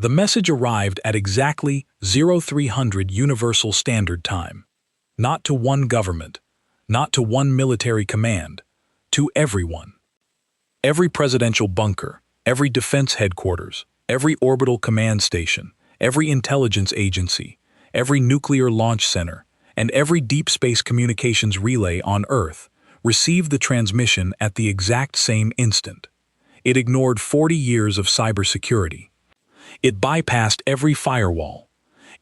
The message arrived at exactly 0300 Universal Standard Time. Not to one government, not to one military command, to everyone. Every presidential bunker, every defense headquarters, every orbital command station, every intelligence agency, every nuclear launch center, and every deep space communications relay on Earth received the transmission at the exact same instant. It ignored 40 years of cybersecurity. It bypassed every firewall,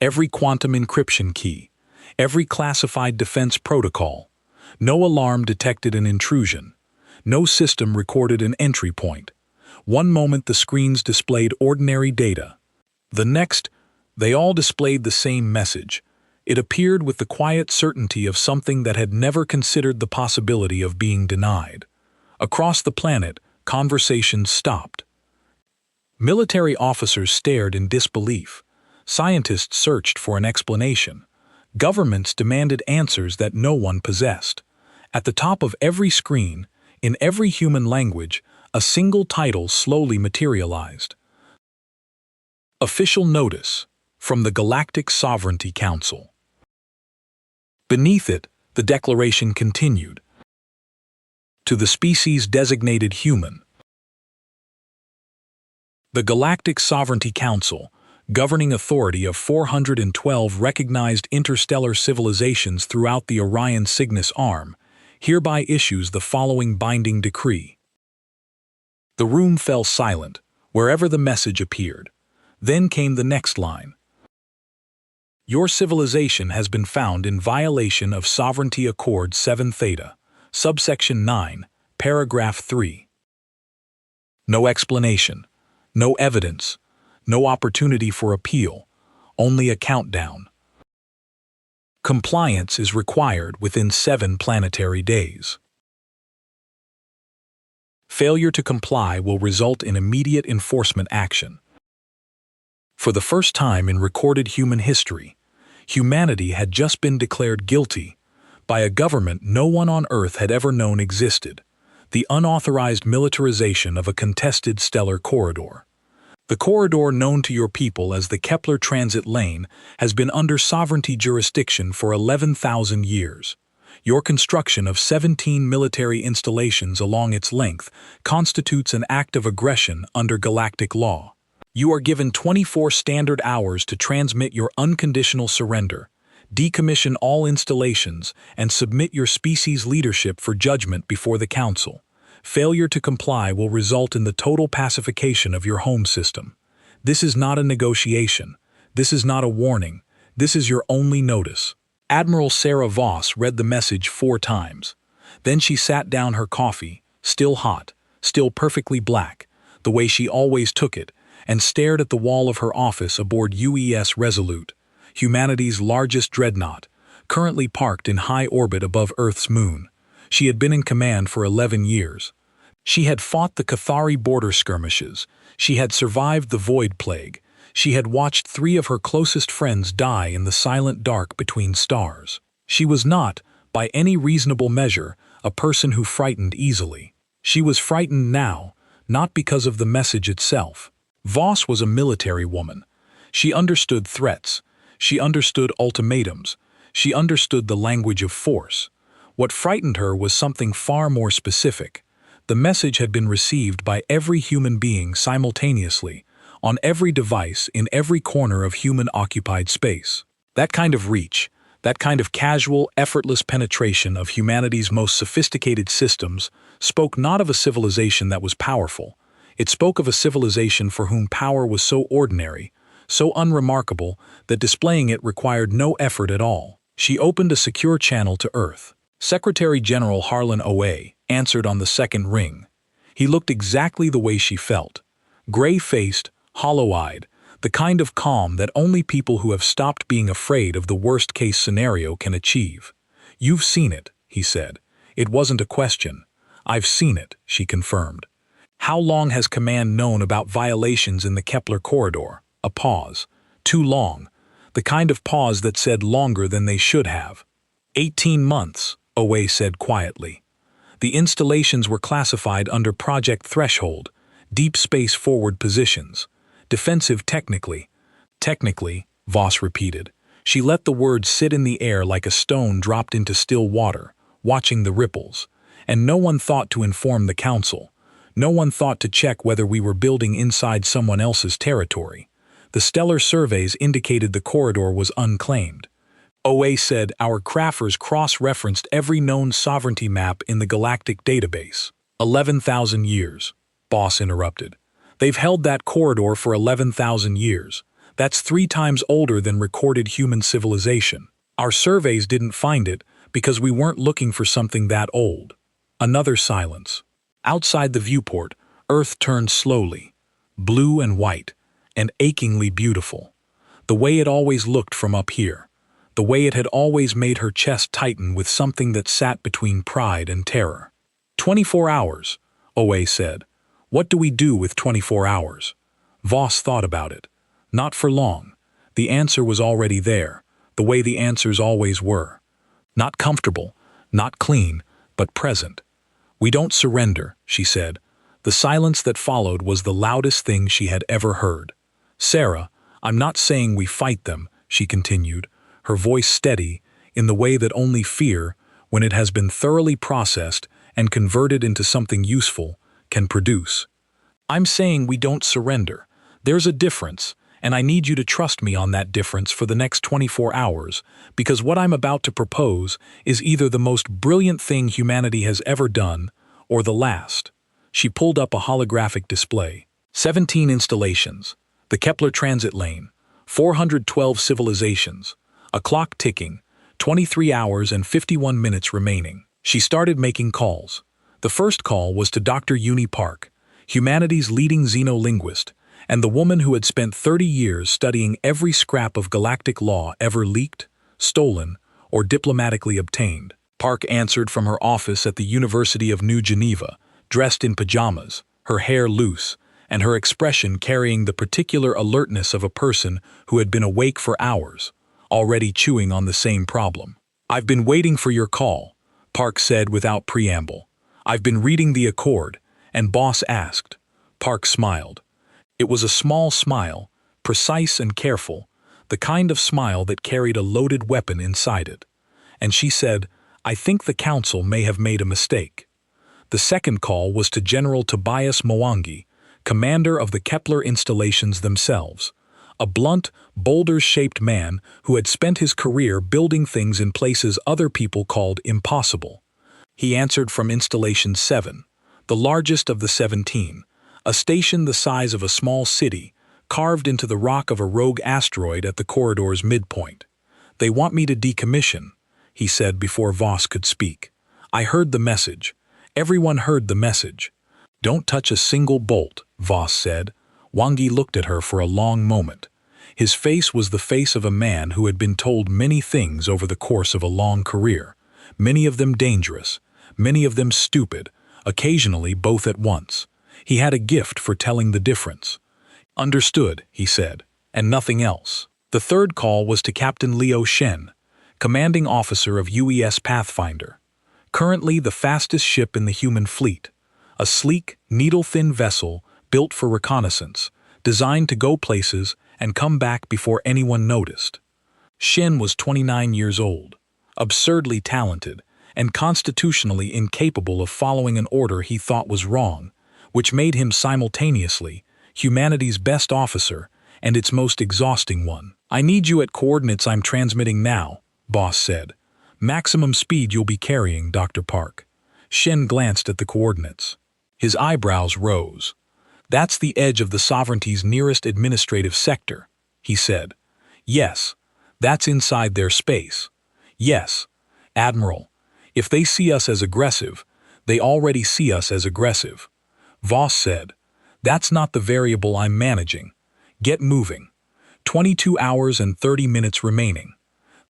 every quantum encryption key, every classified defense protocol. No alarm detected an intrusion. No system recorded an entry point. One moment the screens displayed ordinary data. The next, they all displayed the same message. It appeared with the quiet certainty of something that had never considered the possibility of being denied. Across the planet, conversations stopped. Military officers stared in disbelief. Scientists searched for an explanation. Governments demanded answers that no one possessed. At the top of every screen, in every human language, a single title slowly materialized. Official Notice from the Galactic Sovereignty Council. Beneath it, the declaration continued. To the species-designated human. The Galactic Sovereignty Council, governing authority of 412 recognized interstellar civilizations throughout the Orion Cygnus arm, hereby issues the following binding decree. The room fell silent, wherever the message appeared. Then came the next line. Your civilization has been found in violation of Sovereignty Accord 7 Theta, subsection 9, paragraph 3. No explanation. No evidence, no opportunity for appeal, only a countdown. Compliance is required within 7 planetary days. Failure to comply will result in immediate enforcement action. For the first time in recorded human history, humanity had just been declared guilty by a government no one on Earth had ever known existed, the unauthorized militarization of a contested stellar corridor. The corridor known to your people as the Kepler Transit Lane has been under sovereignty jurisdiction for 11,000 years. Your construction of 17 military installations along its length constitutes an act of aggression under galactic law. You are given 24 standard hours to transmit your unconditional surrender, decommission all installations, and submit your species leadership for judgment before the Council. Failure to comply will result in the total pacification of your home system. This is not a negotiation. This is not a warning. This is your only notice. Admiral Sarah Voss read the message 4 times. Then she sat down her coffee, still hot, still perfectly black, the way she always took it, and stared at the wall of her office aboard UES Resolute, humanity's largest dreadnought, currently parked in high orbit above Earth's moon. She had been in command for 11 years. She had fought the Cathari border skirmishes. She had survived the Void Plague. She had watched 3 of her closest friends die in the silent dark between stars. She was not, by any reasonable measure, a person who frightened easily. She was frightened now, not because of the message itself. Voss was a military woman. She understood threats. She understood ultimatums. She understood the language of force. What frightened her was something far more specific. The message had been received by every human being simultaneously, on every device in every corner of human-occupied space. That kind of reach, that kind of casual, effortless penetration of humanity's most sophisticated systems, spoke not of a civilization that was powerful. It spoke of a civilization for whom power was so ordinary, so unremarkable, that displaying it required no effort at all. She opened a secure channel to Earth. Secretary General Harlan Oe answered on the second ring. He looked exactly the way she felt. Gray-faced, hollow-eyed, the kind of calm that only people who have stopped being afraid of the worst-case scenario can achieve. "You've seen it," he said. "It wasn't a question." "I've seen it," she confirmed. "How long has Command known about violations in the Kepler corridor?" A pause. Too long. The kind of pause that said longer than they should have. 18 months, Owe said quietly. The installations were classified under Project Threshold, deep space forward positions. Defensive technically. Technically, Voss repeated. She let the word sit in the air like a stone dropped into still water, watching the ripples. And no one thought to inform the council. No one thought to check whether we were building inside someone else's territory. The stellar surveys indicated the corridor was unclaimed. OA said our crafters cross-referenced every known sovereignty map in the galactic database. 11,000 years, Boss interrupted. They've held that corridor for 11,000 years. That's 3 times older than recorded human civilization. Our surveys didn't find it because we weren't looking for something that old. Another silence. Outside the viewport, Earth turned slowly, blue and white, and achingly beautiful. The way it always looked from up here. The way it had always made her chest tighten with something that sat between pride and terror. 24 hours, OA said. What do we do with 24 hours? Voss thought about it. Not for long. The answer was already there, the way the answers always were. Not comfortable, not clean, but present. We don't surrender, she said. The silence that followed was the loudest thing she had ever heard. Sarah, I'm not saying we fight them, she continued, her voice steady, in the way that only fear, when it has been thoroughly processed and converted into something useful, can produce. I'm saying we don't surrender. There's a difference, and I need you to trust me on that difference for the next 24 hours, because what I'm about to propose is either the most brilliant thing humanity has ever done, or the last. She pulled up a holographic display. 17 installations, the Kepler transit lane, 412 civilizations, a clock ticking, 23 hours and 51 minutes remaining. She started making calls. The first call was to Dr. Uni Park, humanity's leading xenolinguist, and the woman who had spent 30 years studying every scrap of galactic law ever leaked, stolen, or diplomatically obtained. Park answered from her office at the University of New Geneva, dressed in pajamas, her hair loose, and her expression carrying the particular alertness of a person who had been awake for hours, already chewing on the same problem. I've been waiting for your call, Park said without preamble. I've been reading the accord, and Boss asked. Park smiled. It was a small smile, precise and careful, the kind of smile that carried a loaded weapon inside it. And she said, I think the council may have made a mistake. The second call was to General Tobias Mwangi, commander of the Kepler installations themselves, a blunt, boulder-shaped man who had spent his career building things in places other people called impossible. He answered from Installation 7, the largest of the 17, a station the size of a small city, carved into the rock of a rogue asteroid at the corridor's midpoint. They want me to decommission, he said before Voss could speak. I heard the message. Everyone heard the message. Don't touch a single bolt, Voss said. Wangi looked at her for a long moment. His face was the face of a man who had been told many things over the course of a long career, many of them dangerous, many of them stupid, occasionally both at once. He had a gift for telling the difference. Understood, he said, and nothing else. The third call was to Captain Leo Shen, commanding officer of UES Pathfinder, currently the fastest ship in the human fleet, a sleek, needle-thin vessel built for reconnaissance, designed to go places and come back before anyone noticed. Shen was 29 years old, absurdly talented, and constitutionally incapable of following an order he thought was wrong, which made him simultaneously humanity's best officer and its most exhausting one. I need you at coordinates I'm transmitting now, Boss said. Maximum speed you'll be carrying, Dr. Park. Shen glanced at the coordinates. His eyebrows rose. That's the edge of the sovereignty's nearest administrative sector, he said. Yes, that's inside their space. Yes, Admiral, if they see us as aggressive, they already see us as aggressive. Voss said, that's not the variable I'm managing. Get moving. 22 hours and 30 minutes remaining.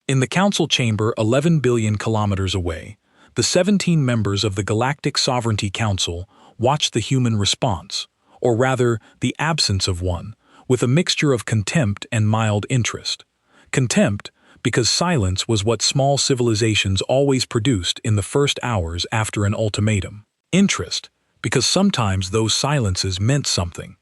In the council chamber 11 billion kilometers away, the 17 members of the Galactic Sovereignty Council watched the human response, or rather the absence of one, with a mixture of contempt and mild interest. Contempt, because silence was what small civilizations always produced in the first hours after an ultimatum. Interest, because sometimes those silences meant something.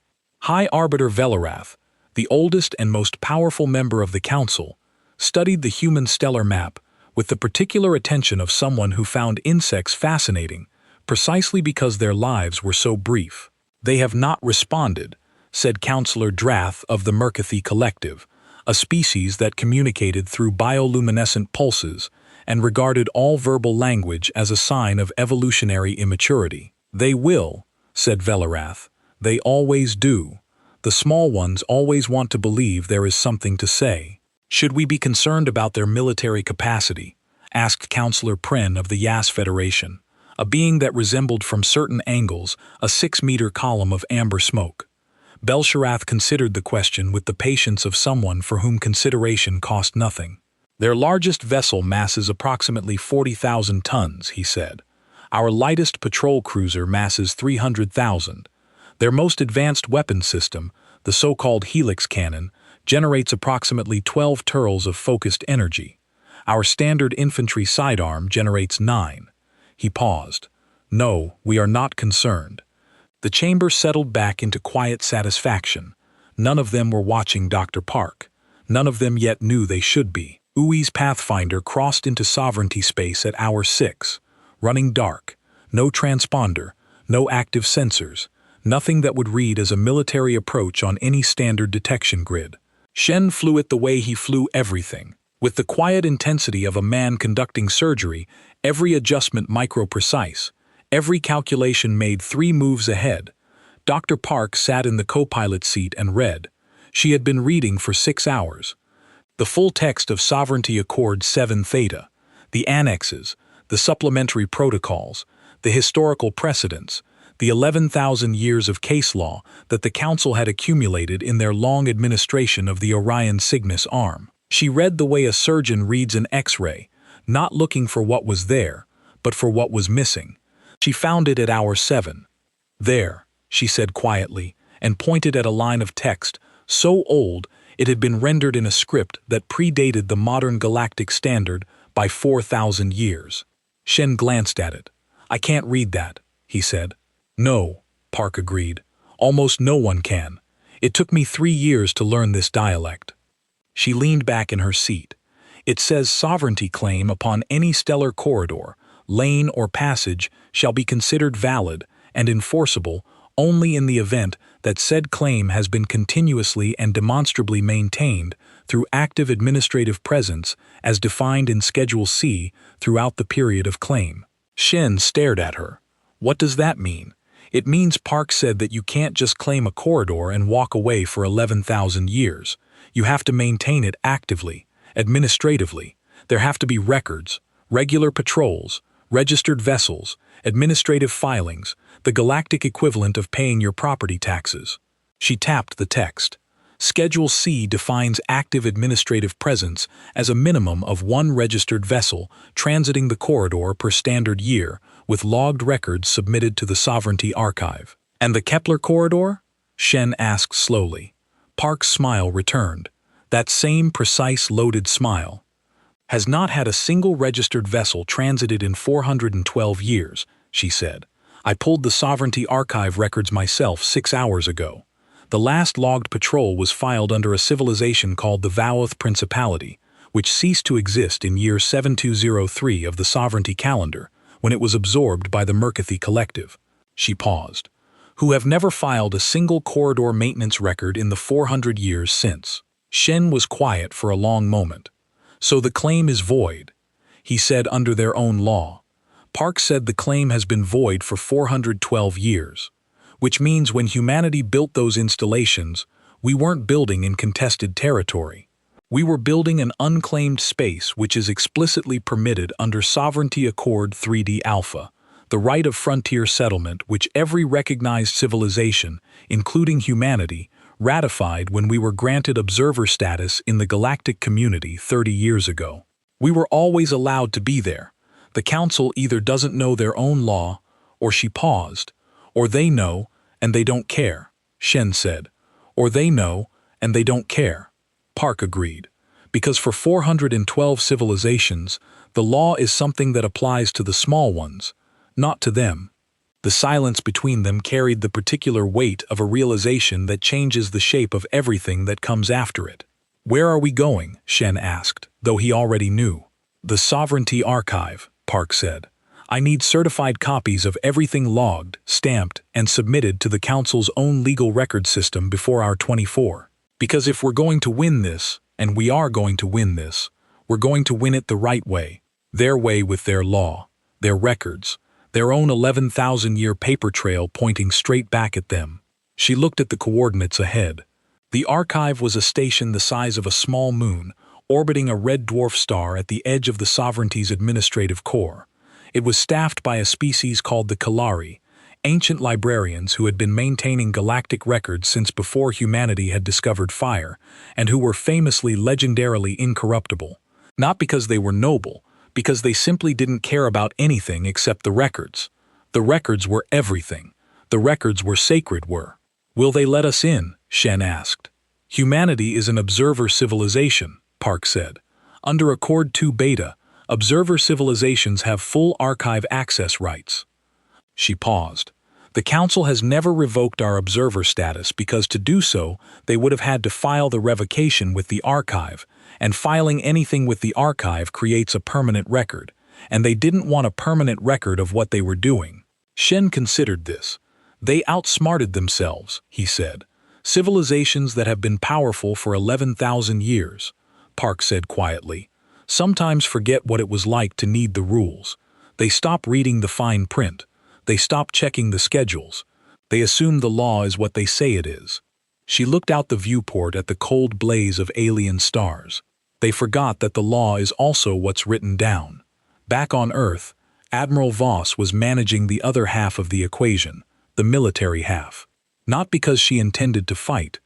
High Arbiter Velarath, the oldest and most powerful member of the Council, studied the human stellar map with the particular attention of someone who found insects fascinating precisely because their lives were so brief. "They have not responded," said Counselor Drath of the Mercathy Collective, a species that communicated through bioluminescent pulses and regarded all verbal language as a sign of evolutionary immaturity. "They will," said Velarath. "They always do. The small ones always want to believe there is something to say." "Should we be concerned about their military capacity?" asked Counselor Pren of the Yas Federation, a being that resembled from certain angles a 6-meter column of amber smoke. Belsharath considered the question with the patience of someone for whom consideration cost nothing. "Their largest vessel masses approximately 40,000 tons, he said. "Our lightest patrol cruiser masses 300,000. Their most advanced weapon system, the so-called helix cannon, generates approximately 12 turles of focused energy. Our standard infantry sidearm generates 9. He paused. "No, we are not concerned." The chamber settled back into quiet satisfaction. None of them were watching Dr. Park. None of them yet knew they should be. Ui's Pathfinder crossed into sovereignty space at hour 6, running dark. No transponder, no active sensors, nothing that would read as a military approach on any standard detection grid. Shen flew it the way he flew everything, with the quiet intensity of a man conducting surgery, every adjustment micro-precise, every calculation made 3 moves ahead. Dr. Park sat in the co-pilot seat and read. She had been reading for 6 hours. The full text of Sovereignty Accord 7 Theta, the annexes, the supplementary protocols, the historical precedents, the 11,000 years of case law that the Council had accumulated in their long administration of the Orion Cygnus arm. She read the way a surgeon reads an X-ray, not looking for what was there, but for what was missing. She found it at hour 7. "There," she said quietly, and pointed at a line of text so old it had been rendered in a script that predated the modern galactic standard by 4,000 years. Shen glanced at it. "I can't read that," he said. "No," Park agreed. "Almost no one can. It took me 3 years to learn this dialect." She leaned back in her seat. "It says sovereignty claim upon any stellar corridor, lane or passage shall be considered valid and enforceable only in the event that said claim has been continuously and demonstrably maintained through active administrative presence as defined in Schedule C throughout the period of claim." Shen stared at her. "What does that mean?" "It means Park said that you can't just claim a corridor and walk away for 11,000 years. You have to maintain it actively, administratively. There have to be records, regular patrols, registered vessels, administrative filings, the galactic equivalent of paying your property taxes." She tapped the text. Schedule C defines active administrative presence as a minimum of 1 registered vessel transiting the corridor per standard year, with logged records submitted to the Sovereignty Archive. "And the Kepler corridor?" Shen asked slowly. Park's smile returned. That same precise loaded smile. "Has not had a single registered vessel transited in 412 years, she said. "I pulled the Sovereignty Archive records myself 6 hours ago. The last logged patrol was filed under a civilization called the Vaoth Principality, which ceased to exist in year 7203 of the Sovereignty calendar, when it was absorbed by the Mercathy Collective." She paused. "Who have never filed a single corridor maintenance record in the 400 years since." Shen was quiet for a long moment. "So the claim is void," he said, "under their own law." Park said the claim has been void for 412 years, which means when humanity built those installations, we weren't building in contested territory. We were building an unclaimed space which is explicitly permitted under Sovereignty Accord 3D Alpha, the right of frontier settlement which every recognized civilization, including humanity, ratified when we were granted observer status in the galactic community 30 years ago. We were always allowed to be there. The Council either doesn't know their own law, or she paused, or they know and they don't care, Shen said. Or they know and they don't care, Park agreed. Because for 412 civilizations, the law is something that applies to the small ones, not to them. The silence between them carried the particular weight of a realization that changes the shape of everything that comes after it. "Where are we going?" Shen asked, though he already knew. "The Sovereignty Archive," Park said. "I need certified copies of everything logged, stamped, and submitted to the Council's own legal record system before our 24. Because if we're going to win this, and we are going to win this, we're going to win it the right way. Their way with their law, their records, their own 11,000-year paper trail pointing straight back at them." She looked at the coordinates ahead. The archive was a station the size of a small moon, orbiting a red dwarf star at the edge of the Sovereignty's administrative core. It was staffed by a species called the Kalari, ancient librarians who had been maintaining galactic records since before humanity had discovered fire, and who were famously legendarily incorruptible. Not because they were noble, because they simply didn't care about anything except the records. The records were everything. The records were sacred. "Will they let us in?" Shen asked. "Humanity is an observer civilization," Park said. "Under Accord 2 Beta, observer civilizations have full archive access rights." She paused. "The Council has never revoked our observer status because to do so, they would have had to file the revocation with the archive, and filing anything with the archive creates a permanent record, and they didn't want a permanent record of what they were doing." Shen considered this. "They outsmarted themselves," he said. "Civilizations that have been powerful for 11,000 years," Park said quietly, "sometimes forget what it was like to need the rules. They stop reading the fine print. They stop checking the schedules. They assume the law is what they say it is." She looked out the viewport at the cold blaze of alien stars. "They forgot that the law is also what's written down." Back on Earth, Admiral Voss was managing the other half of the equation, the military half. Not because she intended to fight.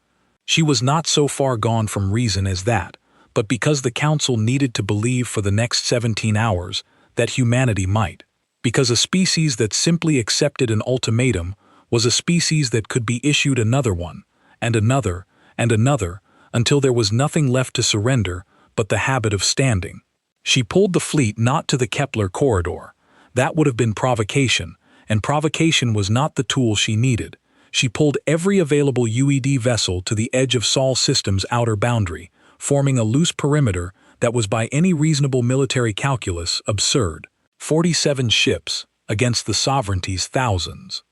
She was not so far gone from reason as that, but because the Council needed to believe for the next 17 hours that humanity might. Because a species that simply accepted an ultimatum was a species that could be issued another one, and another, and another, until there was nothing left to surrender but the habit of standing. She pulled the fleet not to the Kepler corridor. That would have been provocation, and provocation was not the tool she needed. She pulled every available UED vessel to the edge of Sol System's outer boundary, forming a loose perimeter that was by any reasonable military calculus absurd. 47 ships against the Sovereignty's thousands.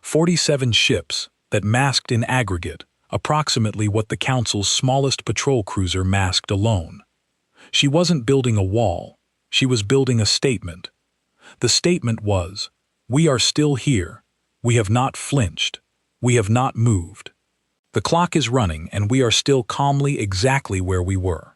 47 ships that masked in aggregate approximately what the Council's smallest patrol cruiser masked alone. She wasn't building a wall, she was building a statement. The statement was, "We are still here. We have not flinched. We have not moved. The clock is running and we are still calmly exactly where we were."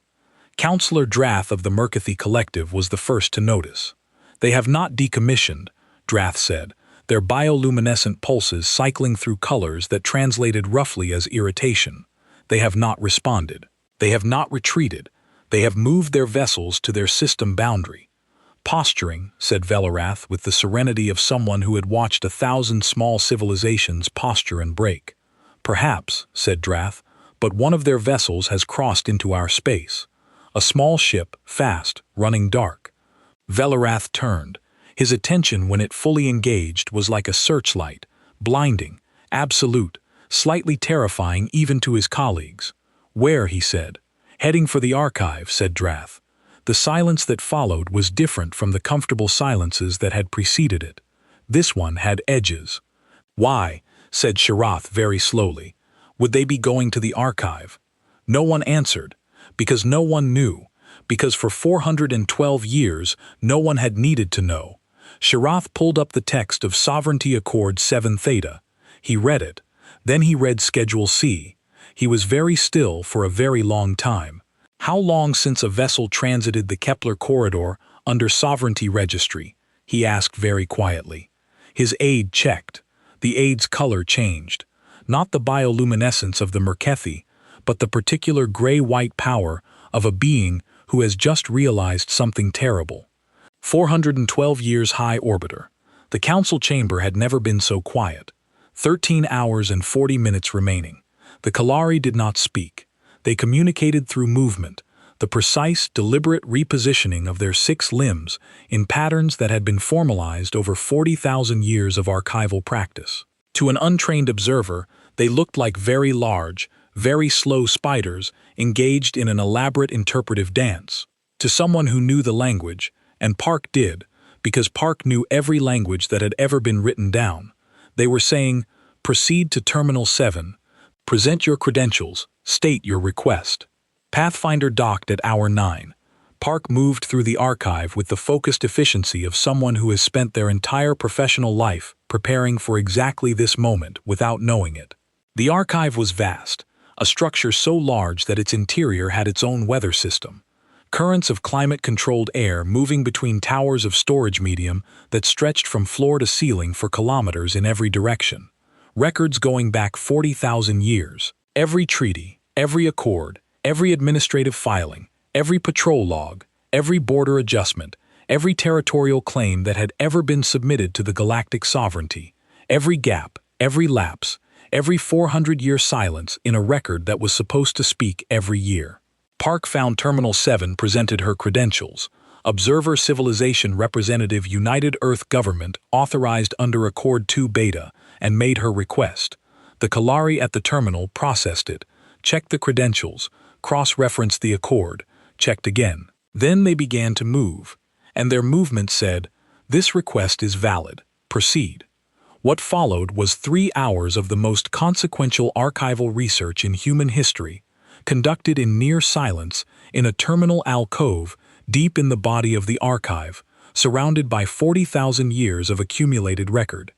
Counselor Drath of the Mercathy Collective was the first to notice. "They have not decommissioned," Drath said, their bioluminescent pulses cycling through colors that translated roughly as irritation. "They have not responded. They have not retreated. They have moved their vessels to their system boundary." "Posturing," said Velarath with the serenity of someone who had watched 1,000 small civilizations posture and break. "Perhaps," said Drath, "but one of their vessels has crossed into our space. A small ship, fast, running dark." Velarath turned. His attention when it fully engaged was like a searchlight, blinding, absolute, slightly terrifying even to his colleagues. "Where?" he said. "Heading for the archive," said Drath. The silence that followed was different from the comfortable silences that had preceded it. This one had edges. "Why?" said Sharath very slowly. "Would they be going to the archive?" No one answered. Because no one knew. Because for 412 years no one had needed to know. Sharath pulled up the text of Sovereignty Accord 7 Theta. He read it. Then he read Schedule C. He was very still for a very long time. "How long since a vessel transited the Kepler corridor under Sovereignty Registry?" he asked very quietly. His aide checked. The aide's color changed. Not the bioluminescence of the Mercathy, but the particular gray-white power of a being who has just realized something terrible. 412 years high orbiter. The council chamber had never been so quiet. 13 hours and 40 minutes remaining. The Kalari did not speak. They communicated through movement, the precise, deliberate repositioning of their 6 limbs in patterns that had been formalized over 40,000 years of archival practice. To an untrained observer, they looked like very large, very slow spiders engaged in an elaborate interpretive dance. To someone who knew the language, and Park did, because Park knew every language that had ever been written down, they were saying, "Proceed to Terminal 7. Present your credentials. State your request." Pathfinder docked at hour 9. Park moved through the archive with the focused efficiency of someone who has spent their entire professional life preparing for exactly this moment without knowing it. The archive was vast, a structure so large that its interior had its own weather system. Currents of climate-controlled air moving between towers of storage medium that stretched from floor to ceiling for kilometers in every direction. Records going back 40,000 years. Every treaty, every accord, every administrative filing, every patrol log, every border adjustment, every territorial claim that had ever been submitted to the galactic sovereignty, every gap, every lapse, every 400-year silence in a record that was supposed to speak every year. Park found Terminal 7 presented her credentials. Observer Civilization Representative United Earth Government authorized under Accord 2 Beta and made her request. The Kalari at the terminal processed it, checked the credentials, cross-referenced the accord, checked again. Then they began to move, and their movement said, "This request is valid. Proceed." What followed was 3 hours of the most consequential archival research in human history, conducted in near silence in a terminal alcove deep in the body of the archive, surrounded by 40,000 years of accumulated record.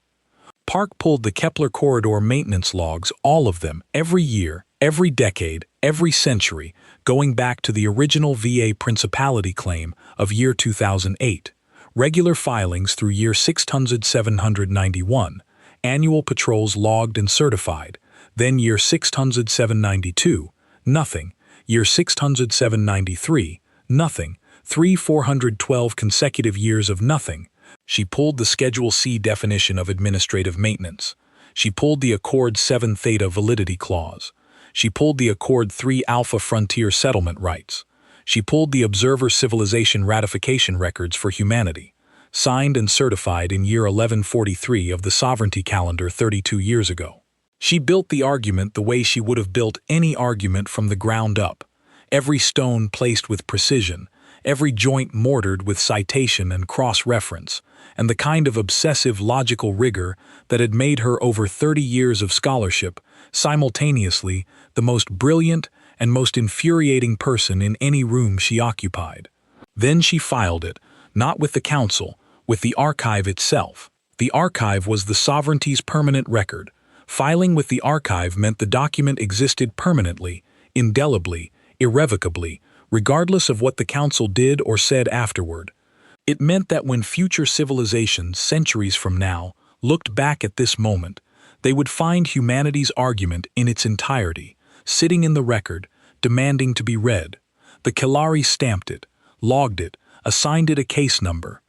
Park pulled the Kepler corridor maintenance logs, all of them, every year, every decade, every century, going back to the original VA Principality claim of year 2008, regular filings through year 6791, annual patrols logged and certified, then year 6792, nothing, year 6793, nothing, 412 consecutive years of nothing. She pulled the Schedule C definition of administrative maintenance. She pulled the Accord 7 Theta validity clause. She pulled the Accord 3 Alpha frontier settlement rights. She pulled the Observer Civilization ratification records for humanity, signed and certified in year 1143 of the sovereignty calendar 32 years ago. She built the argument the way she would have built any argument from the ground up, every stone placed with precision, every joint mortared with citation and cross-reference, and the kind of obsessive logical rigor that had made her over 30 years of scholarship simultaneously the most brilliant and most infuriating person in any room she occupied. Then she filed it, not with the council, with the archive itself. The archive was the sovereignty's permanent record. Filing with the archive meant the document existed permanently, indelibly, irrevocably, regardless of what the council did or said afterward. It meant that when future civilizations, centuries from now, looked back at this moment, they would find humanity's argument in its entirety, sitting in the record, demanding to be read. The Kalari stamped it, logged it, assigned it a case number.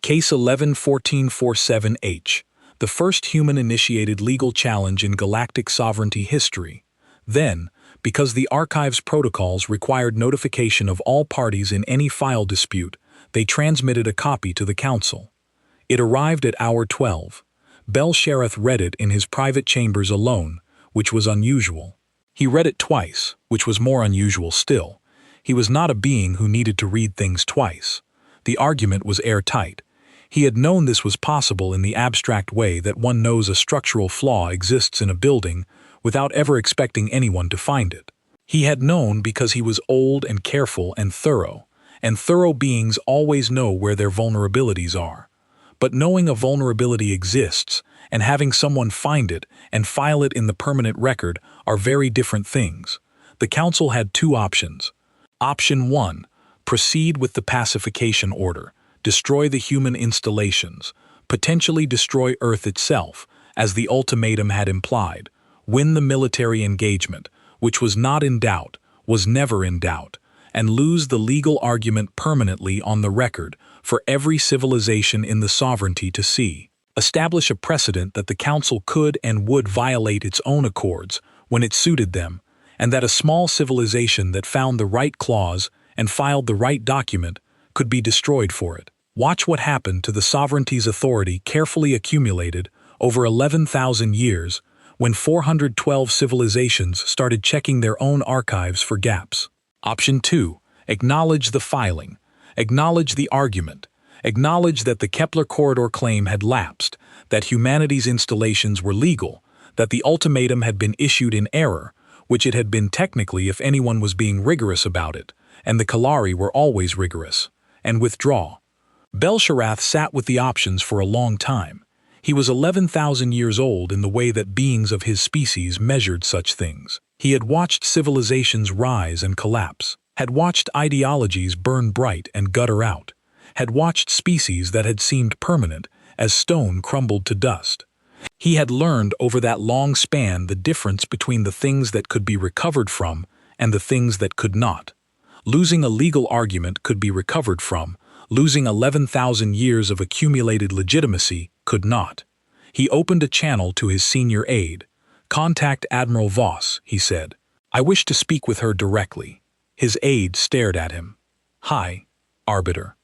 Case 11-1447H, the first human-initiated legal challenge in galactic sovereignty history. Then, because the archive's protocols required notification of all parties in any file dispute, they transmitted a copy to the council. It arrived at hour 12. Bel-Shareth read it in his private chambers alone, which was unusual. He read it twice, which was more unusual still. He was not a being who needed to read things twice. The argument was airtight. He had known this was possible in the abstract way that one knows a structural flaw exists in a building without ever expecting anyone to find it. He had known because he was old and careful and thorough beings always know where their vulnerabilities are. But knowing a vulnerability exists and having someone find it and file it in the permanent record are very different things. The council had 2 options. Option 1, proceed with the pacification order, destroy the human installations, potentially destroy Earth itself, as the ultimatum had implied, win the military engagement, which was not in doubt, was never in doubt, and lose the legal argument permanently on the record for every civilization in the sovereignty to see. Establish a precedent that the council could and would violate its own accords when it suited them, and that a small civilization that found the right clause and filed the right document, could be destroyed for it. Watch what happened to the sovereignty's authority carefully accumulated over 11,000 years when 412 civilizations started checking their own archives for gaps. Option 2. Acknowledge the filing. Acknowledge the argument. Acknowledge that the Kepler corridor claim had lapsed, that humanity's installations were legal, that the ultimatum had been issued in error, which it had been technically if anyone was being rigorous about it, and the Kalari were always rigorous, and withdraw. Bel-Sharath sat with the options for a long time. He was 11,000 years old in the way that beings of his species measured such things. He had watched civilizations rise and collapse, had watched ideologies burn bright and gutter out, had watched species that had seemed permanent as stone crumbled to dust. He had learned over that long span the difference between the things that could be recovered from and the things that could not. Losing a legal argument could be recovered from, losing 11,000 years of accumulated legitimacy could not. He opened a channel to his senior aide. "Contact Admiral Voss," he said. "I wish to speak with her directly." His aide stared at him. "Hi, Arbiter.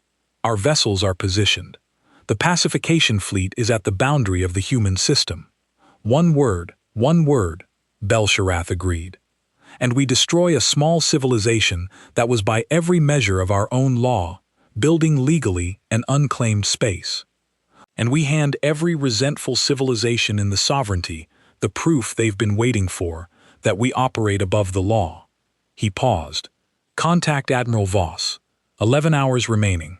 Our vessels are positioned. The pacification fleet is at the boundary of the human system." One word, Bel-Sharath agreed. "And we destroy a small civilization that was by every measure of our own law, building legally an unclaimed space. And we hand every resentful civilization in the sovereignty the proof they've been waiting for, that we operate above the law." He paused. "Contact Admiral Voss. 11 hours remaining."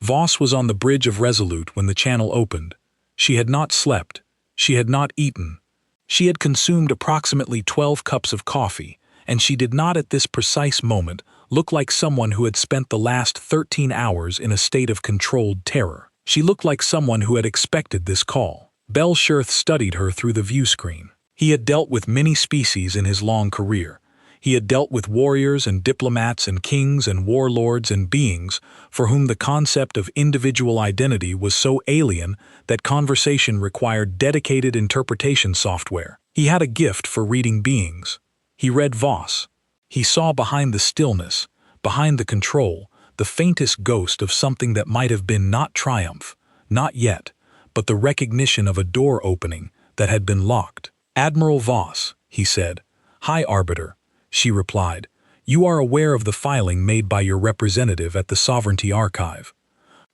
Voss was on the bridge of Resolute when the channel opened. She had not slept. She had not eaten. She had consumed approximately 12 cups of coffee, and she did not at this precise moment look like someone who had spent the last 13 hours in a state of controlled terror. She looked like someone who had expected this call. Bel-Sharath studied her through the view screen. He had dealt with many species in his long career. He had dealt with warriors and diplomats and kings and warlords and beings for whom the concept of individual identity was so alien that conversation required dedicated interpretation software. He had a gift for reading beings. He read Voss. He saw behind the stillness, behind the control, the faintest ghost of something that might have been not triumph, not yet, but the recognition of a door opening that had been locked. "Admiral Voss," he said. "Hi, Arbiter," she replied. "You are aware of the filing made by your representative at the Sovereignty Archive."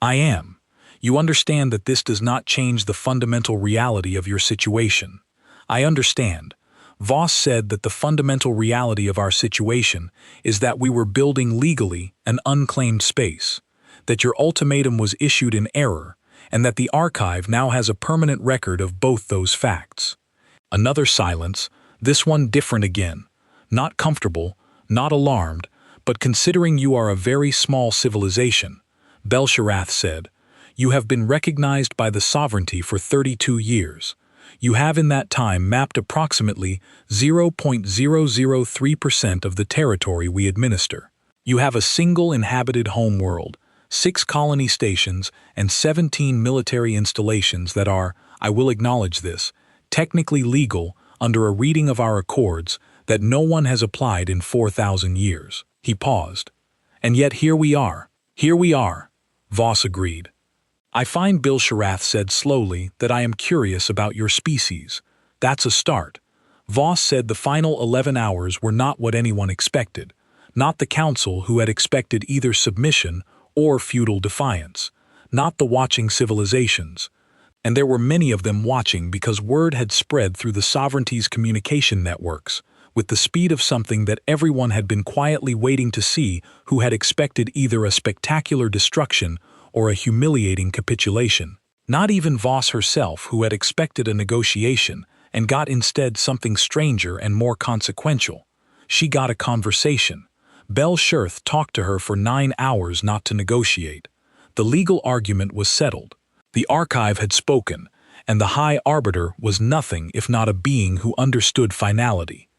"I am. You understand that this does not change the fundamental reality of your situation." "I understand." Voss said that the fundamental reality of our situation is that we were building legally an unclaimed space, that your ultimatum was issued in error, and that the archive now has a permanent record of both those facts. Another silence, this one different again. Not comfortable, not alarmed, but considering you are a very small civilization, Bel-Sharath said, "You have been recognized by the sovereignty for 32 years. You have in that time mapped approximately 0.003% of the territory we administer. You have a single inhabited home world, 6 colony stations, and 17 military installations that are, I will acknowledge this, technically legal under a reading of our accords that no one has applied in 4,000 years." He paused. "And yet here we are, Voss agreed. "I find," Bel-Sharath said slowly, "that I am curious about your species. That's a start." Voss said the final 11 hours were not what anyone expected, not the council who had expected either submission or feudal defiance, not the watching civilizations. And there were many of them watching because word had spread through the sovereignty's communication networks, with the speed of something that everyone had been quietly waiting to see, who had expected either a spectacular destruction or a humiliating capitulation. Not even Voss herself, who had expected a negotiation and got instead something stranger and more consequential. She got a conversation. Bel-Sharath talked to her for 9 hours not to negotiate. The legal argument was settled. The archive had spoken, and the High Arbiter was nothing if not a being who understood finality.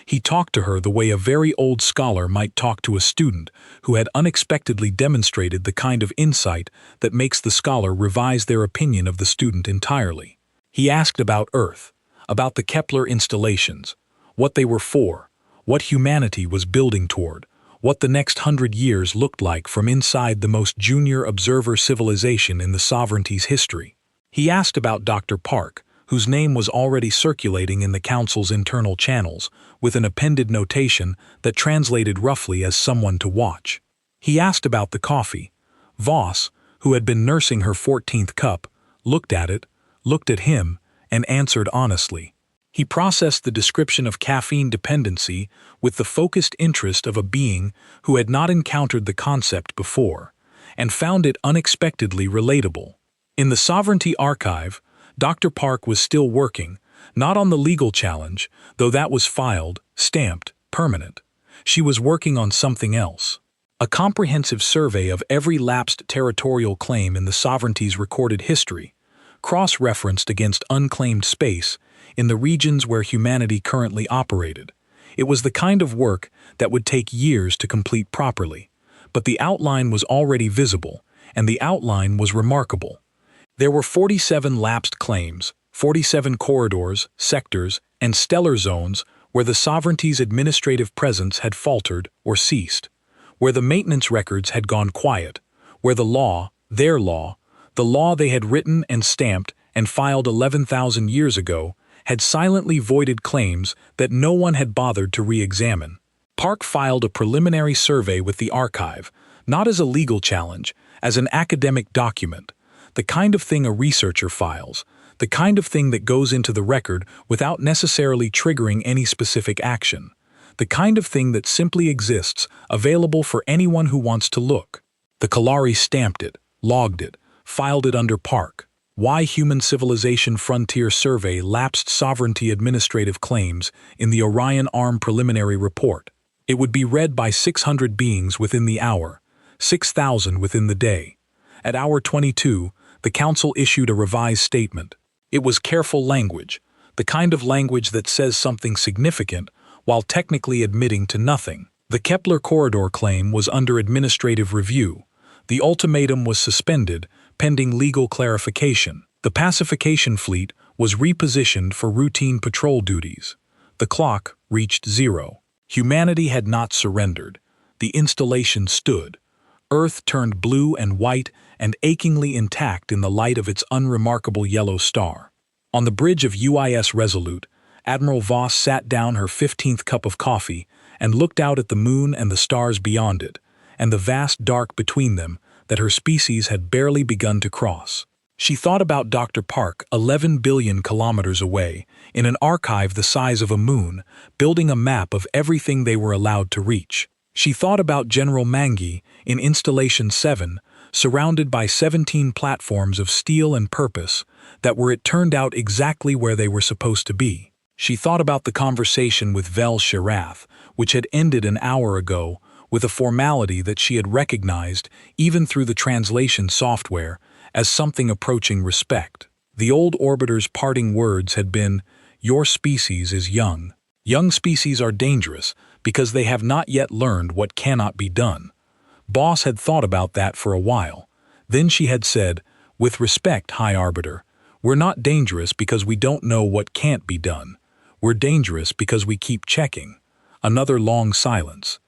He talked to her the way a very old scholar might talk to a student who had unexpectedly demonstrated the kind of insight that makes the scholar revise their opinion of the student entirely. He asked about Earth, about the Kepler installations, what they were for, what humanity was building toward, what the next 100 years looked like from inside the most junior observer civilization in the sovereignty's history. He asked about Dr. Park, whose name was already circulating in the council's internal channels, with an appended notation that translated roughly as someone to watch. He asked about the coffee. Voss, who had been nursing her 14th cup, looked at it, looked at him, and answered honestly. He processed the description of caffeine dependency with the focused interest of a being who had not encountered the concept before, and found it unexpectedly relatable. In the Sovereignty Archive, Dr. Park was still working, not on the legal challenge, though that was filed, stamped, permanent. She was working on something else. A comprehensive survey of every lapsed territorial claim in the sovereignty's recorded history, cross-referenced against unclaimed space in the regions where humanity currently operated. It was the kind of work that would take years to complete properly, but the outline was already visible, and the outline was remarkable. There were 47 lapsed claims, 47 corridors, sectors, and stellar zones where the sovereignty's administrative presence had faltered or ceased, where the maintenance records had gone quiet, where the law, their law, the law they had written and stamped and filed 11,000 years ago, had silently voided claims that no one had bothered to re-examine. Park filed a preliminary survey with the archive, not as a legal challenge, as an academic document, the kind of thing a researcher files, the kind of thing that goes into the record without necessarily triggering any specific action, the kind of thing that simply exists, available for anyone who wants to look. The Kalari stamped it, logged it, filed it under Park. Why Human Civilization Frontier Survey Lapsed Sovereignty Administrative Claims in the Orion Arm Preliminary Report. It would be read by 600 beings within the hour, 6,000 within the day. At hour 22, the Council issued a revised statement. It was careful language, the kind of language that says something significant while technically admitting to nothing. The Kepler Corridor claim was under administrative review. The ultimatum was suspended, pending legal clarification. The pacification fleet was repositioned for routine patrol duties. The clock reached 0. Humanity had not surrendered. The installation stood. Earth turned blue and white and achingly intact in the light of its unremarkable yellow star. On the bridge of UIS Resolute, Admiral Voss sat down her 15th cup of coffee and looked out at the moon and the stars beyond it, and the vast dark between them that her species had barely begun to cross. She thought about Dr. Park 11 billion kilometers away, in an archive the size of a moon, building a map of everything they were allowed to reach. She thought about General Mangi in Installation 7, surrounded by 17 platforms of steel and purpose that were it turned out exactly where they were supposed to be. She thought about the conversation with Vel Shirath, which had ended an hour ago, with a formality that she had recognized, even through the translation software, as something approaching respect. The old orbiter's parting words had been, "Your species is young. Young species are dangerous because they have not yet learned what cannot be done." Boss had thought about that for a while. Then she had said, "With respect, High Arbiter, we're not dangerous because we don't know what can't be done. We're dangerous because we keep checking." Another long silence.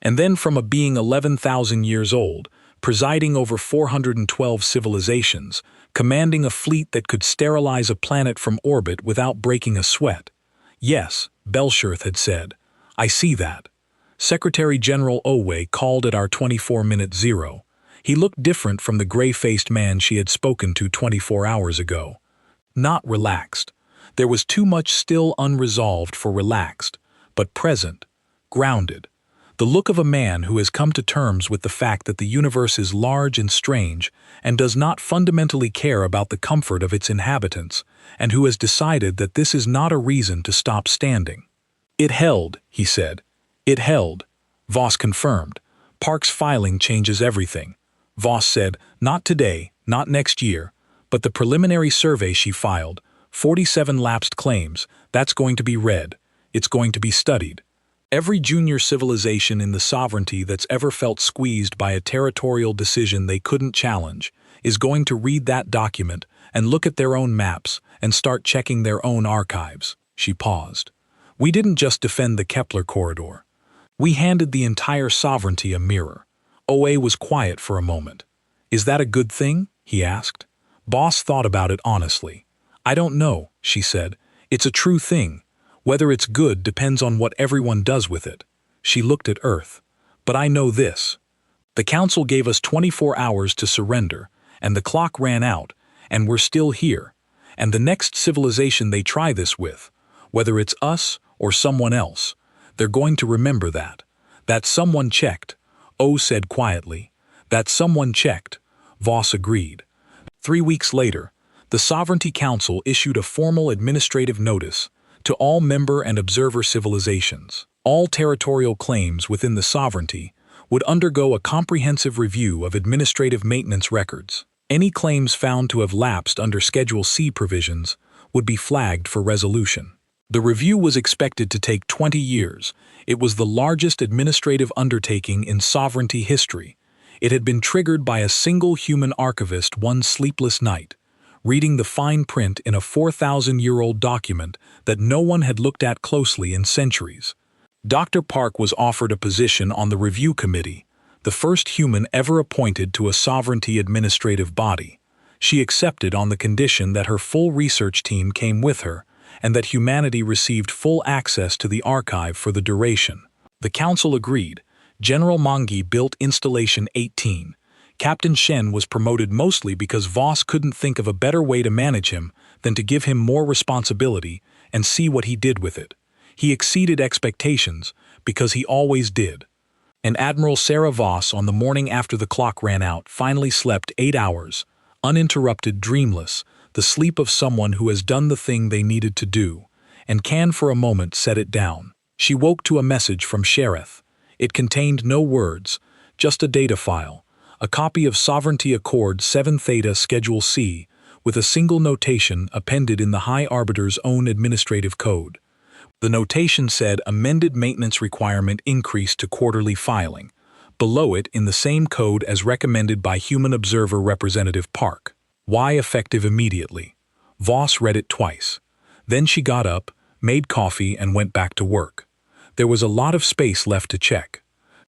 And then from a being 11,000 years old, presiding over 412 civilizations, commanding a fleet that could sterilize a planet from orbit without breaking a sweat. "Yes," Belshirth had said, "I see that." Secretary General Owe called at our 24-minute zero. He looked different from the gray-faced man she had spoken to 24 hours ago. Not relaxed. There was too much still unresolved for relaxed, but present, grounded. The look of a man who has come to terms with the fact that the universe is large and strange and does not fundamentally care about the comfort of its inhabitants, and who has decided that this is not a reason to stop standing. "It held," he said. "It held." Voss confirmed. "Park's filing changes everything." Voss said, "Not today, not next year, but the preliminary survey she filed, 47 lapsed claims, that's going to be read. It's going to be studied. Every junior civilization in the sovereignty that's ever felt squeezed by a territorial decision they couldn't challenge is going to read that document and look at their own maps and start checking their own archives." She paused. "We didn't just defend the Kepler corridor. We handed the entire sovereignty a mirror. OA was quiet for a moment. Is that a good thing? He asked. Boss thought about it honestly. I don't know, she said. It's a true thing. Whether it's good depends on what everyone does with it. She looked at Earth. But I know this. The Council gave us 24 hours to surrender, and the clock ran out, and we're still here. And the next civilization they try this with, whether it's us or someone else, they're going to remember that. That someone checked, O said quietly. That someone checked, Voss agreed. 3 weeks later, the Sovereignty Council issued a formal administrative notice to all member and observer civilizations. All territorial claims within the sovereignty would undergo a comprehensive review of administrative maintenance records. Any claims found to have lapsed under Schedule C provisions would be flagged for resolution. The review was expected to take 20 years. It was the largest administrative undertaking in sovereignty history. It had been triggered by a single human archivist one sleepless night, reading the fine print in a 4,000-year-old document that no one had looked at closely in centuries. Dr. Park was offered a position on the review committee, the first human ever appointed to a sovereignty administrative body. She accepted on the condition that her full research team came with her and that humanity received full access to the archive for the duration. The council agreed. General Mangi built Installation 18. Captain Shen was promoted mostly because Voss couldn't think of a better way to manage him than to give him more responsibility and see what he did with it. He exceeded expectations because he always did. And Admiral Sarah Voss, on the morning after the clock ran out, finally slept 8 hours, uninterrupted, dreamless, the sleep of someone who has done the thing they needed to do, and can for a moment set it down. She woke to a message from Sheriff. It contained no words, just a data file, a copy of Sovereignty Accord 7 Theta Schedule C, with a single notation appended in the High Arbiter's own administrative code. The notation said amended maintenance requirement increased to quarterly filing, below it in the same code as recommended by Human Observer Representative Park. Why effective immediately? Voss read it twice. Then she got up, made coffee, and went back to work. There was a lot of space left to check.